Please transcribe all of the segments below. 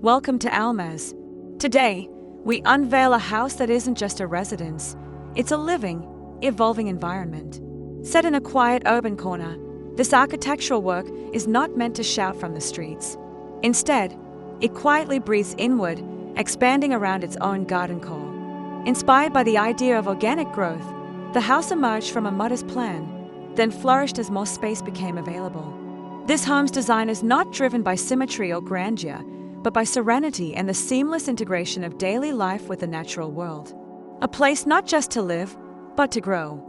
Welcome to Almaz. Today, we unveil a house that isn't just a residence, it's a living, evolving environment. Set in a quiet urban corner, this architectural work is not meant to shout from the streets. Instead, it quietly breathes inward, expanding around its own garden core. Inspired by the idea of organic growth, the house emerged from a modest plan, then flourished as more space became available. This home's design is not driven by symmetry or grandeur, but by serenity and the seamless integration of daily life with the natural world. A place not just to live, but to grow.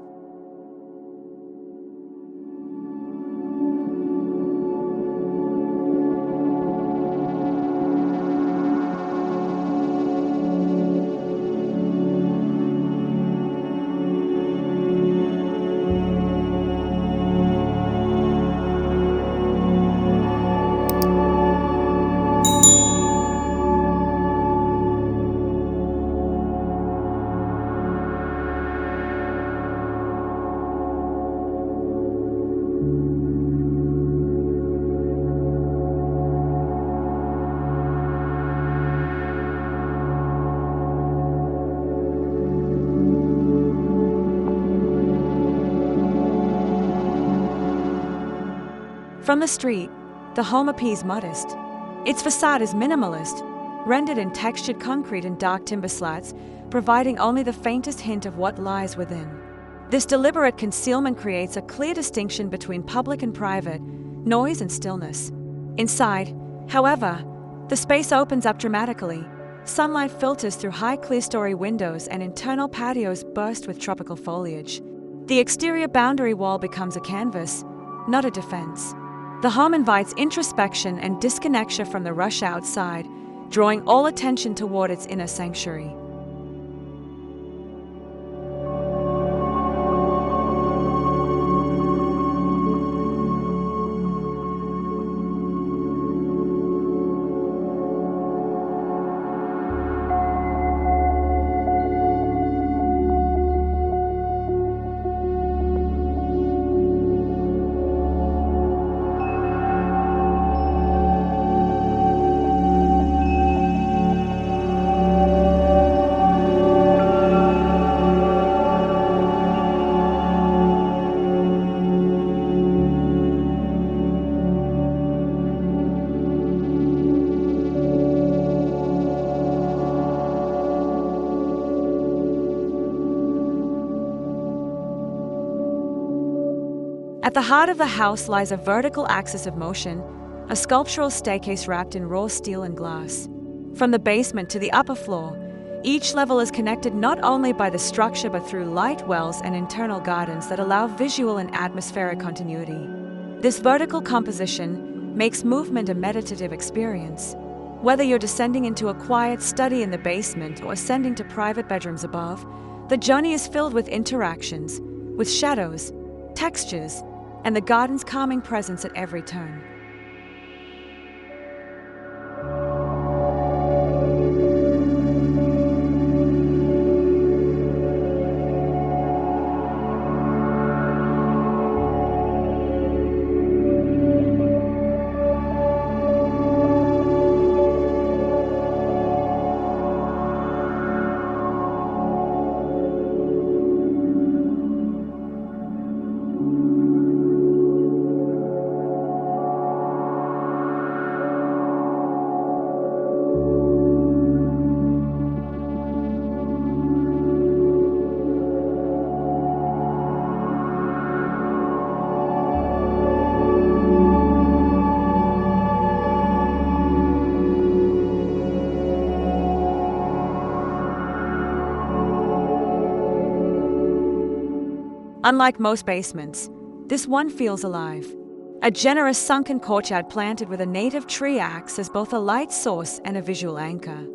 From the street, the home appears modest. Its facade is minimalist, rendered in textured concrete and dark timber slats, providing only the faintest hint of what lies within. This deliberate concealment creates a clear distinction between public and private, noise and stillness. Inside, however, the space opens up dramatically. Sunlight filters through high clerestory windows and internal patios burst with tropical foliage. The exterior boundary wall becomes a canvas, not a defense. The home invites introspection and disconnection from the rush outside, drawing all attention toward its inner sanctuary. At the heart of the house lies a vertical axis of motion, a sculptural staircase wrapped in raw steel and glass. From the basement to the upper floor, each level is connected not only by the structure but through light wells and internal gardens that allow visual and atmospheric continuity. This vertical composition makes movement a meditative experience. Whether you're descending into a quiet study in the basement or ascending to private bedrooms above, the journey is filled with interactions, with shadows, textures, and the garden's calming presence at every turn. Unlike most basements, this one feels alive. A generous sunken courtyard planted with a native tree acts as both a light source and a visual anchor.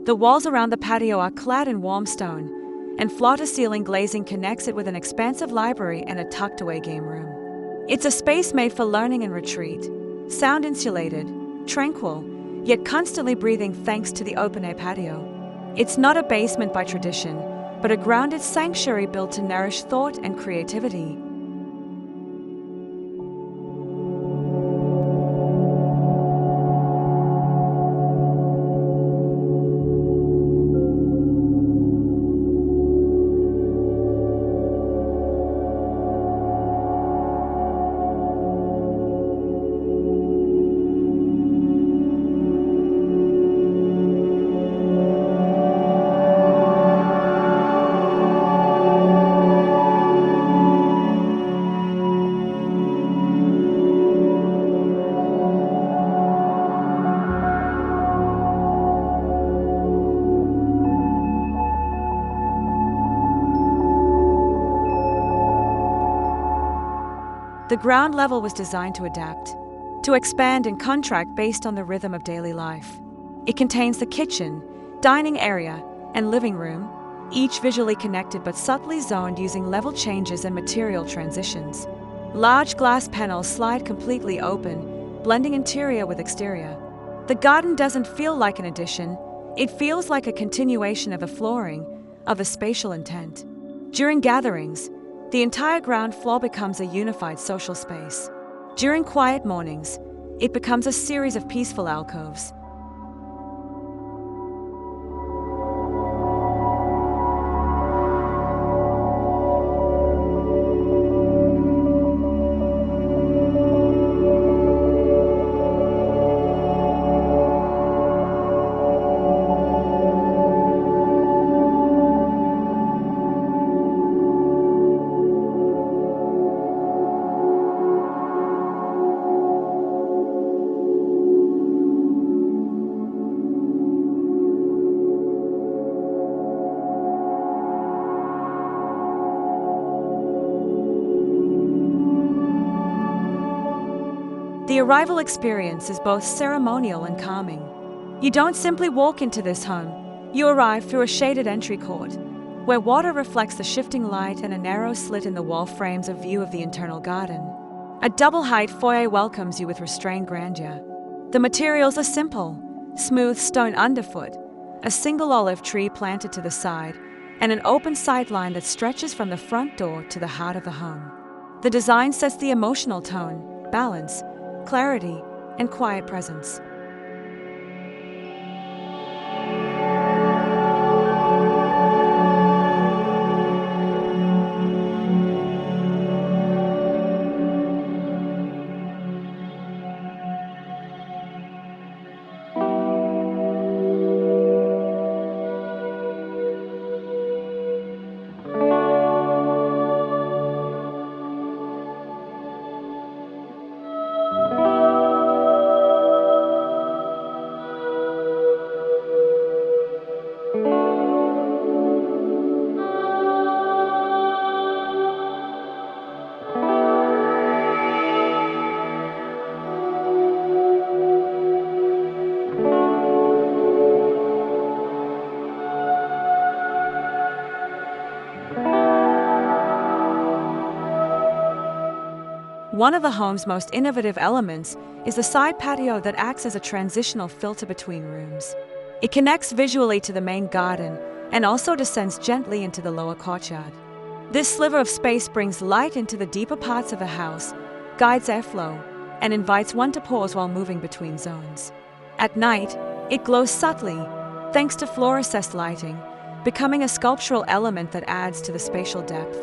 The walls around the patio are clad in warm stone, and floor-to-ceiling glazing connects it with an expansive library and a tucked-away game room. It's a space made for learning and retreat, sound-insulated, tranquil, yet constantly breathing thanks to the open-air patio. It's not a basement by tradition, but a grounded sanctuary built to nourish thought and creativity. The ground level was designed to adapt, to expand and contract based on the rhythm of daily life. It contains the kitchen, dining area, and living room, each visually connected but subtly zoned using level changes and material transitions. Large glass panels slide completely open, blending interior with exterior. The garden doesn't feel like an addition, it feels like a continuation of the flooring, of the spatial intent. During gatherings, the entire ground floor becomes a unified social space. During quiet mornings, it becomes a series of peaceful alcoves. The arrival experience is both ceremonial and calming. You don't simply walk into this home, you arrive through a shaded entry court, where water reflects the shifting light and a narrow slit in the wall frames a view of the internal garden. A double-height foyer welcomes you with restrained grandeur. The materials are simple: smooth stone underfoot, a single olive tree planted to the side, and an open sideline that stretches from the front door to the heart of the home. The design sets the emotional tone, balance, clarity, and quiet presence. One of the home's most innovative elements is the side patio that acts as a transitional filter between rooms. It connects visually to the main garden and also descends gently into the lower courtyard. This sliver of space brings light into the deeper parts of the house, guides airflow, and invites one to pause while moving between zones. At night, it glows subtly, thanks to fluorescent lighting, becoming a sculptural element that adds to the spatial depth.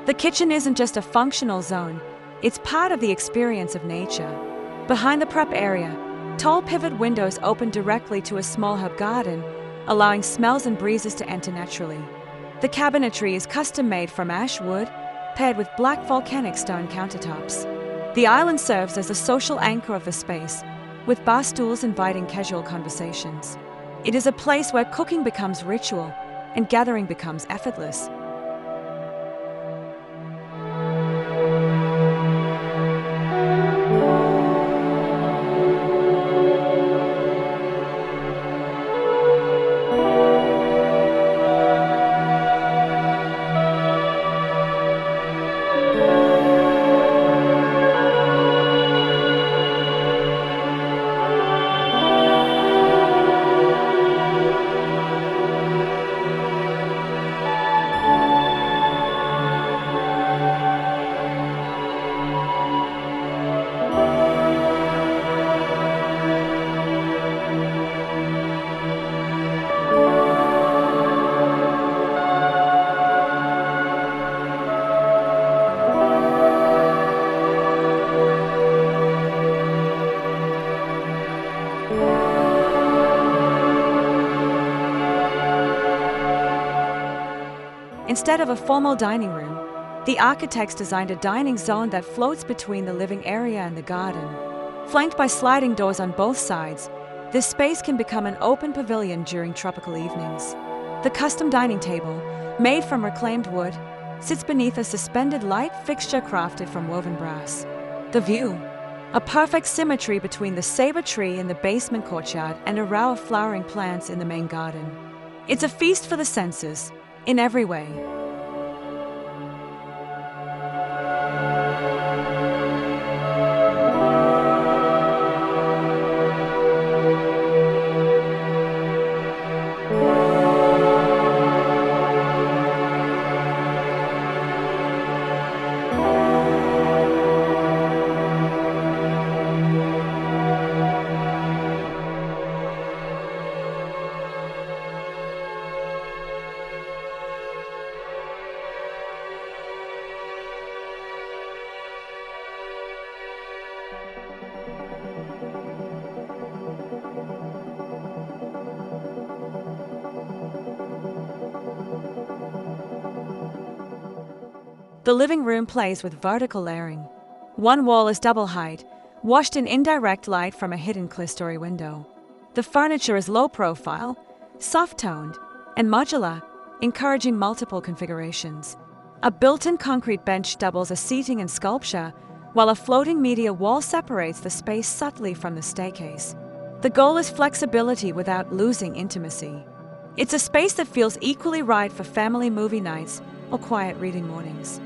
The kitchen isn't just a functional zone, it's part of the experience of nature. Behind the prep area, tall pivot windows open directly to a small herb garden, allowing smells and breezes to enter naturally. The cabinetry is custom-made from ash wood, paired with black volcanic stone countertops. The island serves as a social anchor of the space, with bar stools inviting casual conversations. It is a place where cooking becomes ritual and gathering becomes effortless. Instead of a formal dining room, the architects designed a dining zone that floats between the living area and the garden. Flanked by sliding doors on both sides, this space can become an open pavilion during tropical evenings. The custom dining table, made from reclaimed wood, sits beneath a suspended light fixture crafted from woven brass. The view: a perfect symmetry between the sabre tree in the basement courtyard and a row of flowering plants in the main garden. It's a feast for the senses, in every way. The living room plays with vertical layering. One wall is double height, washed in indirect light from a hidden clerestory window. The furniture is low profile, soft-toned, and modular, encouraging multiple configurations. A built-in concrete bench doubles as seating and sculpture, while a floating media wall separates the space subtly from the staircase. The goal is flexibility without losing intimacy. It's a space that feels equally right for family movie nights or quiet reading mornings.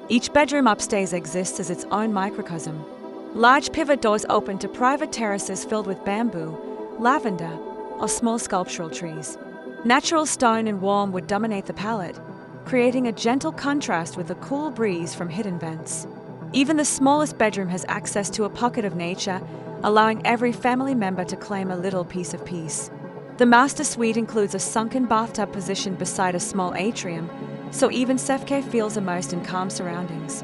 Each bedroom upstairs exists as its own microcosm. Large pivot doors open to private terraces filled with bamboo, lavender, or small sculptural trees. Natural stone and warm wood dominate the palette, creating a gentle contrast with the cool breeze from hidden vents. Even the smallest bedroom has access to a pocket of nature, allowing every family member to claim a little piece of peace. The master suite includes a sunken bathtub positioned beside a small atrium, so even Sefke feels immersed in calm surroundings.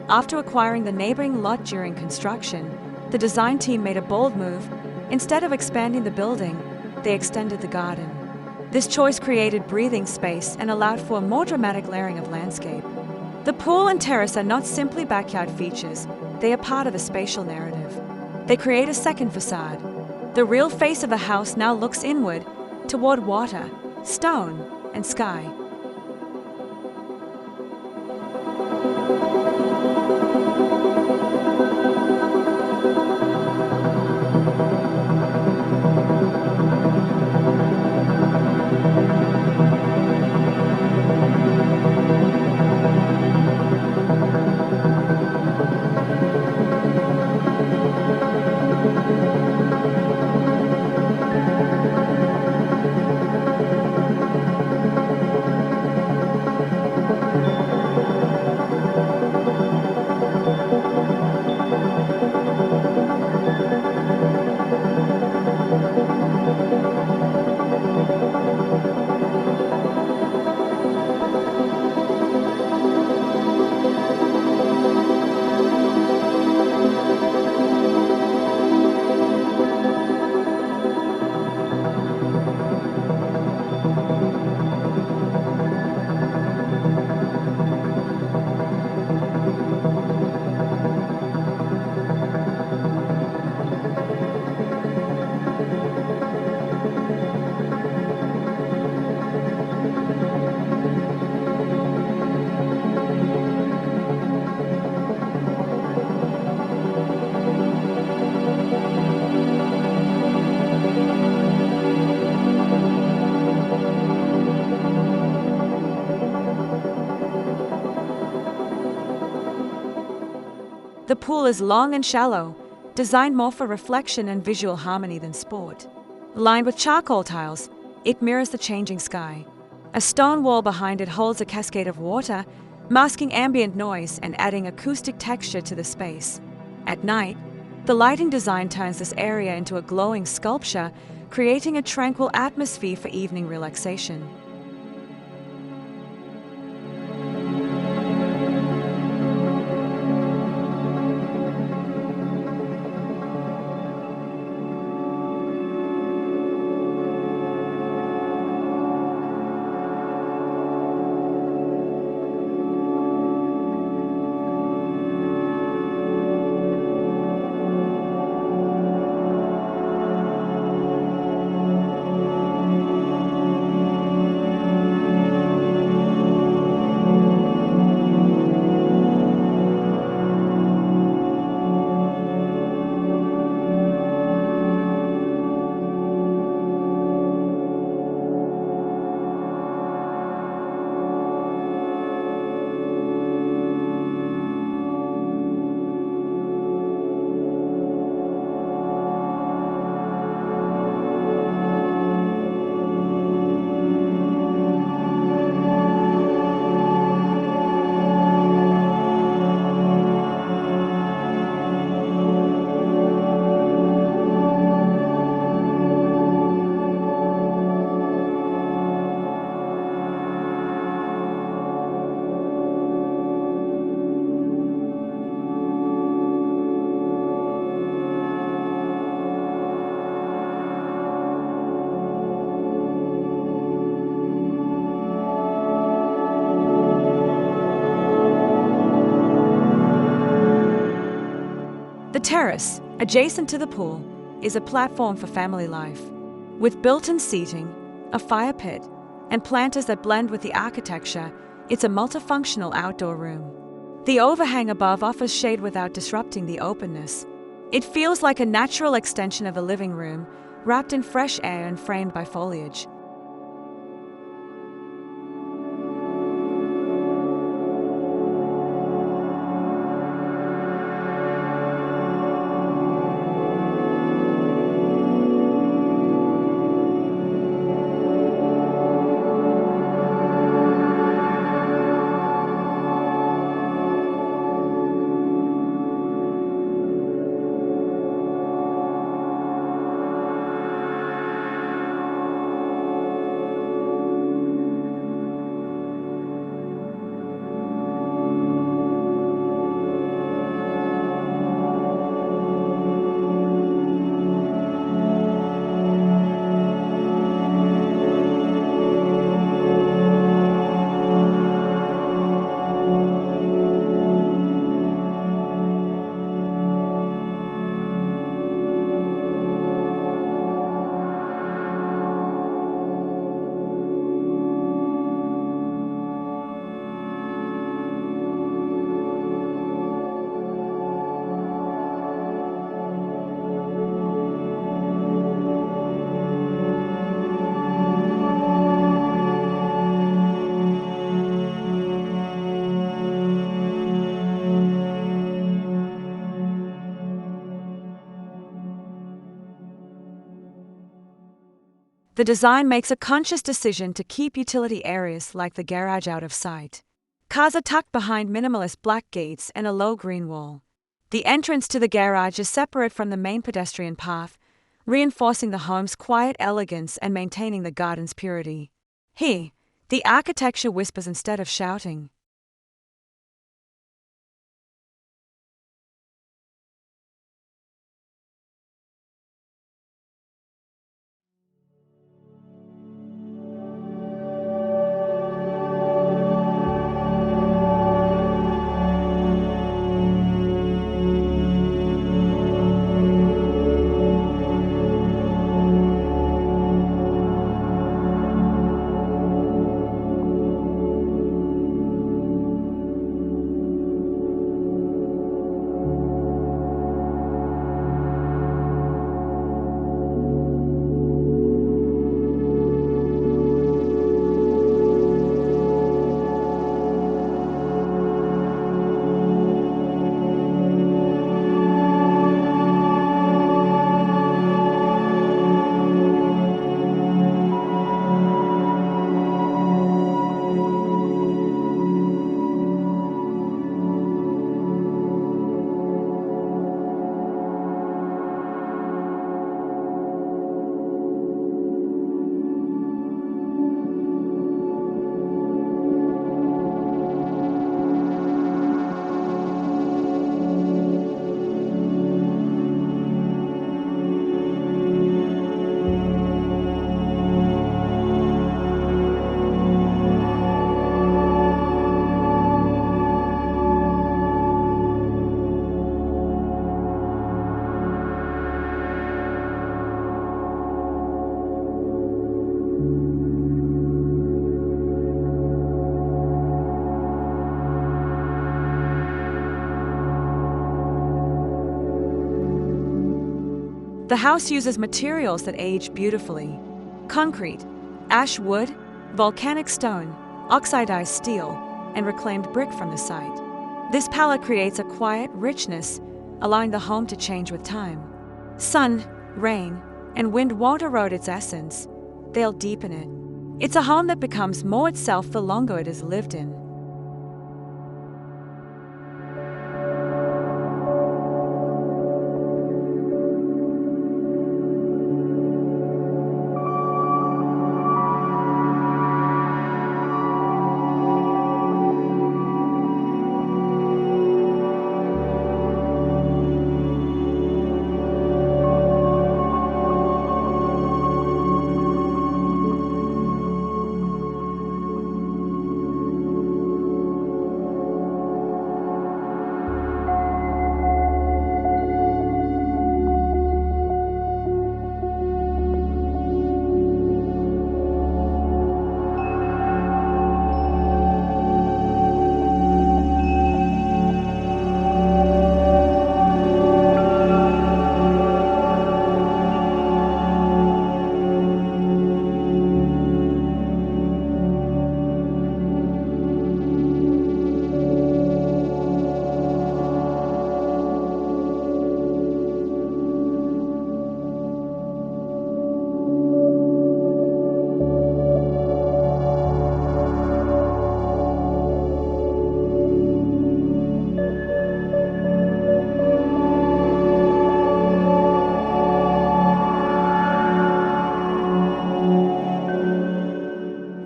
After acquiring the neighboring lot during construction, The design team made a bold move. Instead of expanding the building, they extended the garden. This choice created breathing space and allowed for a more dramatic layering of landscape. The pool and terrace are not simply backyard features, they are part of a spatial narrative. They create a second facade. The real face of the house now looks inward, toward water, stone, and sky. The pool is long and shallow, designed more for reflection and visual harmony than sport. Lined with charcoal tiles, it mirrors the changing sky. A stone wall behind it holds a cascade of water, masking ambient noise and adding acoustic texture to the space. At night, the lighting design turns this area into a glowing sculpture, creating a tranquil atmosphere for evening relaxation. The terrace, adjacent to the pool, is a platform for family life. With built-in seating, a fire pit, and planters that blend with the architecture, it's a multifunctional outdoor room. The overhang above offers shade without disrupting the openness. It feels like a natural extension of a living room, wrapped in fresh air and framed by foliage. The design makes a conscious decision to keep utility areas like the garage out of sight. Casa tucked behind minimalist black gates and a low green wall. The entrance to the garage is separate from the main pedestrian path, reinforcing the home's quiet elegance and maintaining the garden's purity. Here, the architecture whispers instead of shouting. The house uses materials that age beautifully: concrete, ash wood, volcanic stone, oxidized steel, and reclaimed brick from the site. This palette creates a quiet richness, allowing the home to change with time. Sun, rain, and wind won't erode its essence, they'll deepen it. It's a home that becomes more itself the longer it is lived in.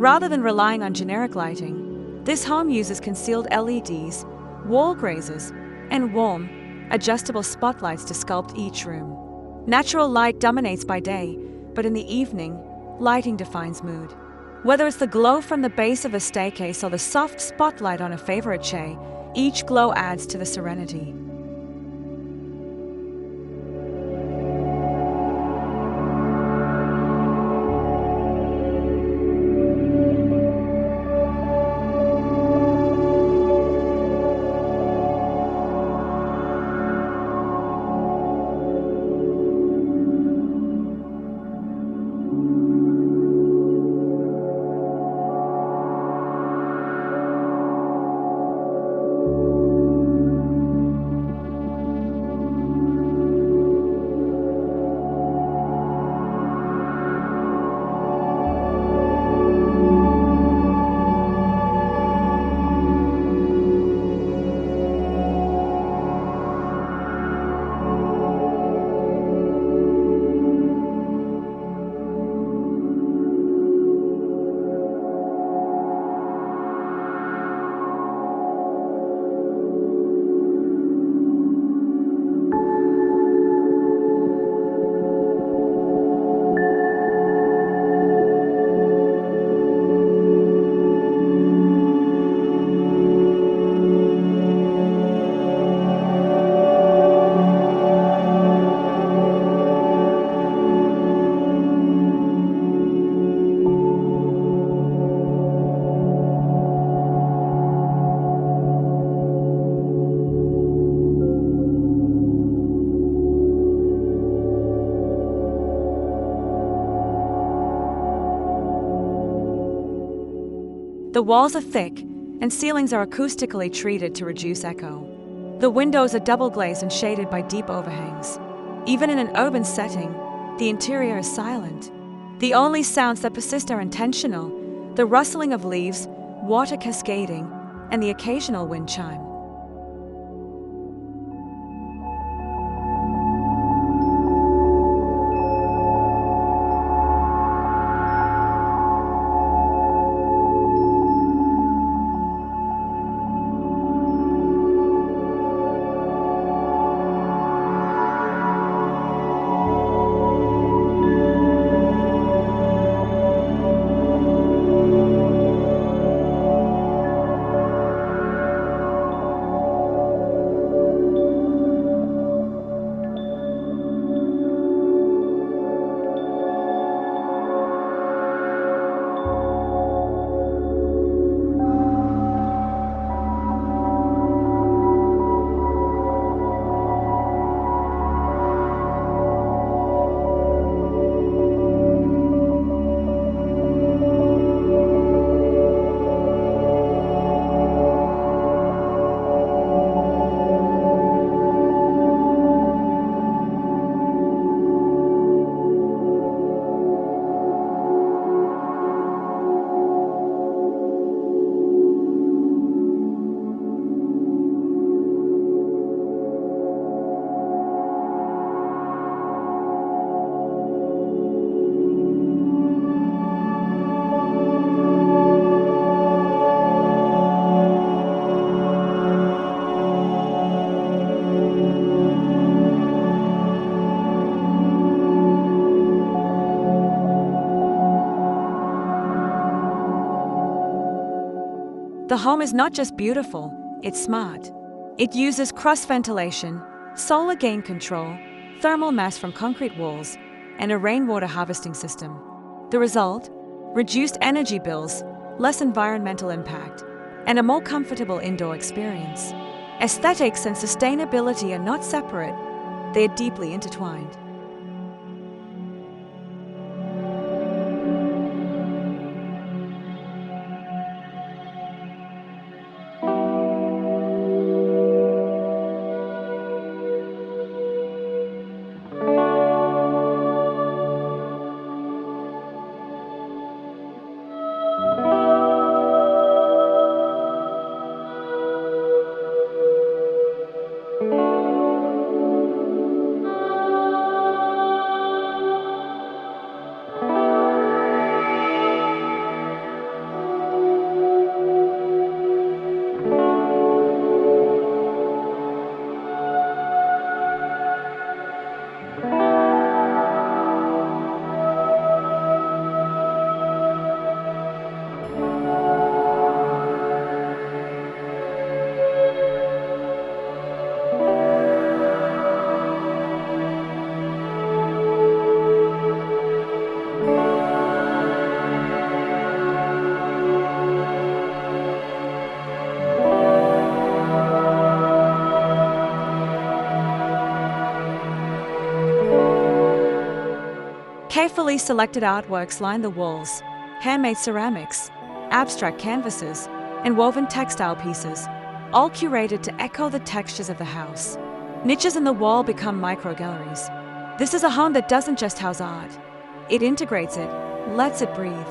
Rather than relying on generic lighting, this home uses concealed LEDs, wall grazers, and warm, adjustable spotlights to sculpt each room. Natural light dominates by day, but in the evening, lighting defines mood. Whether it's the glow from the base of a staircase or the soft spotlight on a favorite chair, each glow adds to the serenity. The walls are thick, and ceilings are acoustically treated to reduce echo. The windows are double glazed and shaded by deep overhangs. Even in an urban setting, the interior is silent. The only sounds that persist are intentional: the rustling of leaves, water cascading, and the occasional wind chime. The home is not just beautiful, it's smart. It uses cross ventilation, solar gain control, thermal mass from concrete walls, and a rainwater harvesting system. The result? Reduced energy bills, less environmental impact, and a more comfortable indoor experience. Aesthetics and sustainability are not separate, they are deeply intertwined. Carefully selected artworks line the walls: handmade ceramics, abstract canvases, and woven textile pieces, all curated to echo the textures of the house. Niches in the wall become micro-galleries. This is a home that doesn't just house art. It integrates it, lets it breathe.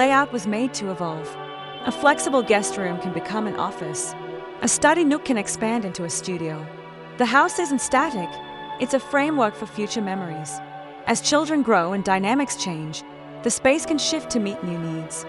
layout was made to evolve. A flexible guest room can become an office. A study nook can expand into a studio. The house isn't static, it's a framework for future memories. As children grow and dynamics change, the space can shift to meet new needs.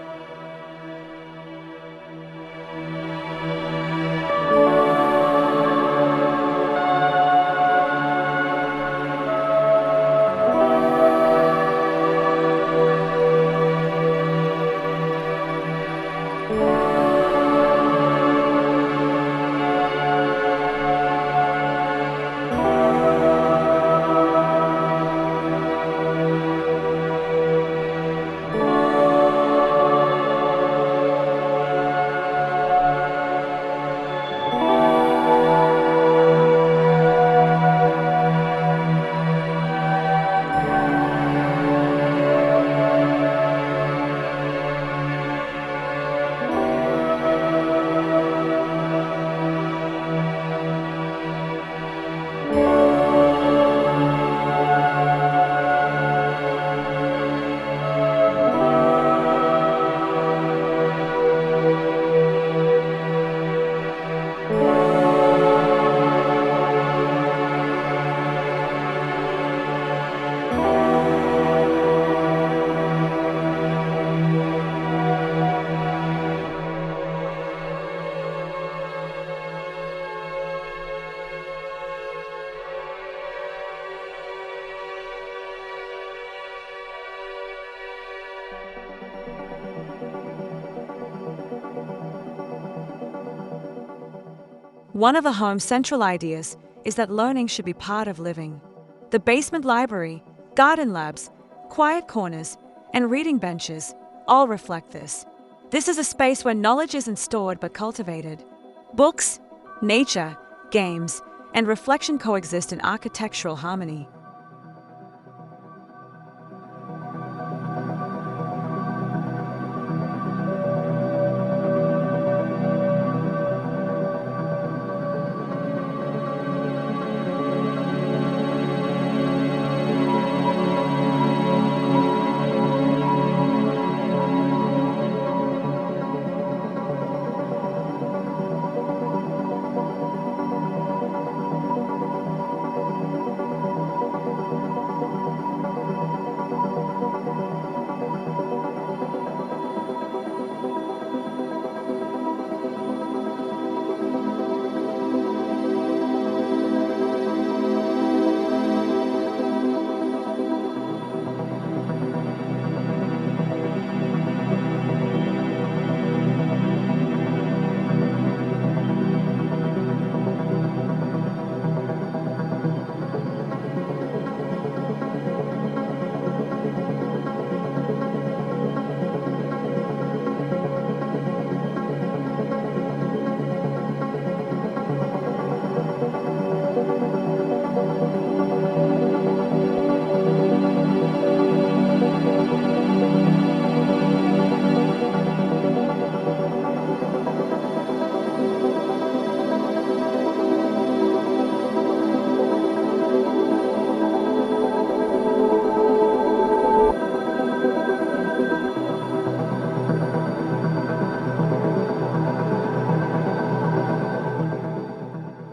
One of the home's central ideas is that learning should be part of living. The basement library, garden labs, quiet corners, and reading benches all reflect this. This is a space where knowledge isn't stored but cultivated. Books, nature, games, and reflection coexist in architectural harmony.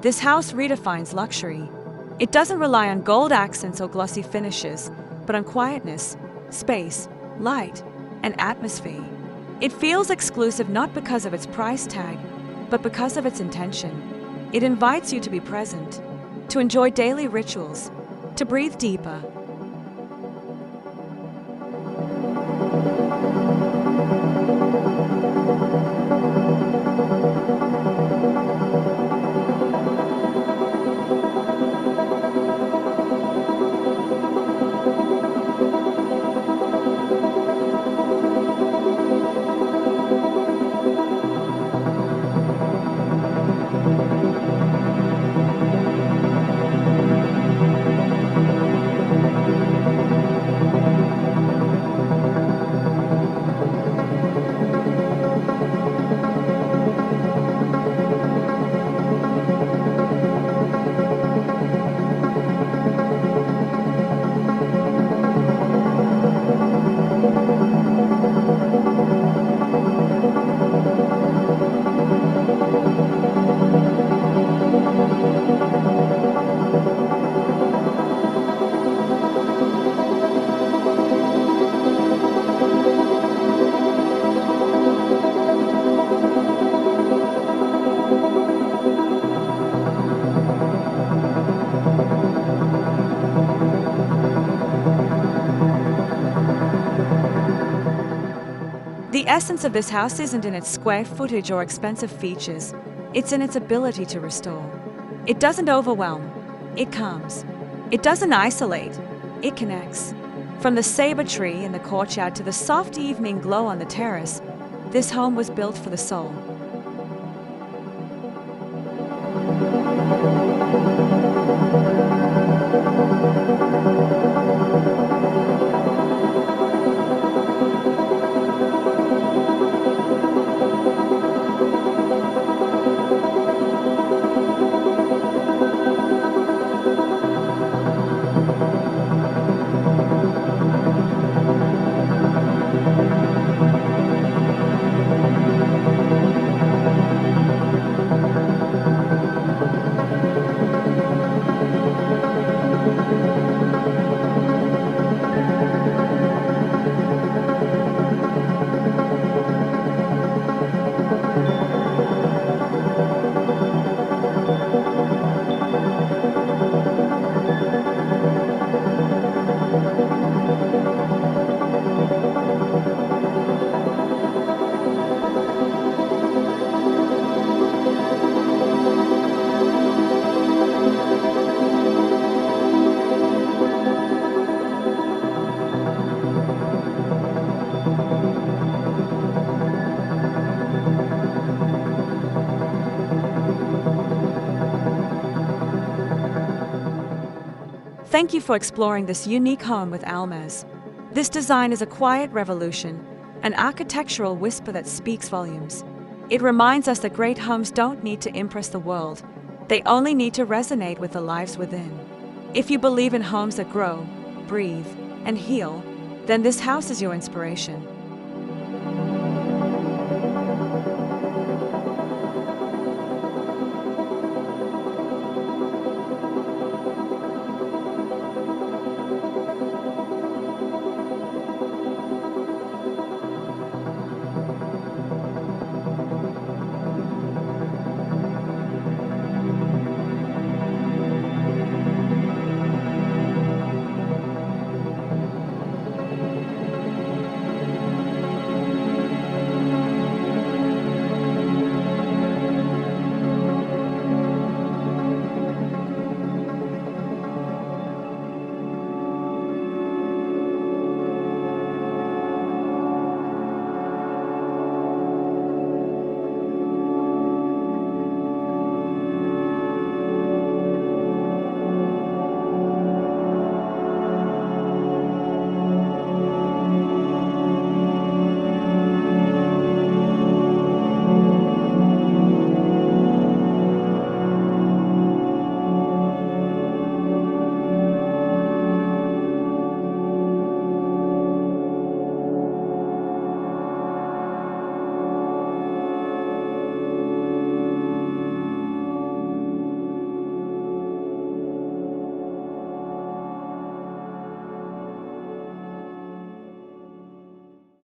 This house redefines luxury. It doesn't rely on gold accents or glossy finishes, but on quietness, space, light, and atmosphere. It feels exclusive not because of its price tag, but because of its intention. It invites you to be present, to enjoy daily rituals, to breathe deeper. The essence of this house isn't in its square footage or expensive features, it's in its ability to restore. It doesn't overwhelm, it calms. It doesn't isolate, it connects. From the sabre tree in the courtyard to the soft evening glow on the terrace, this home was built for the soul. Thank you for exploring this unique home with Almaz. This design is a quiet revolution, an architectural whisper that speaks volumes. It reminds us that great homes don't need to impress the world, they only need to resonate with the lives within. If you believe in homes that grow, breathe, and heal, then this house is your inspiration.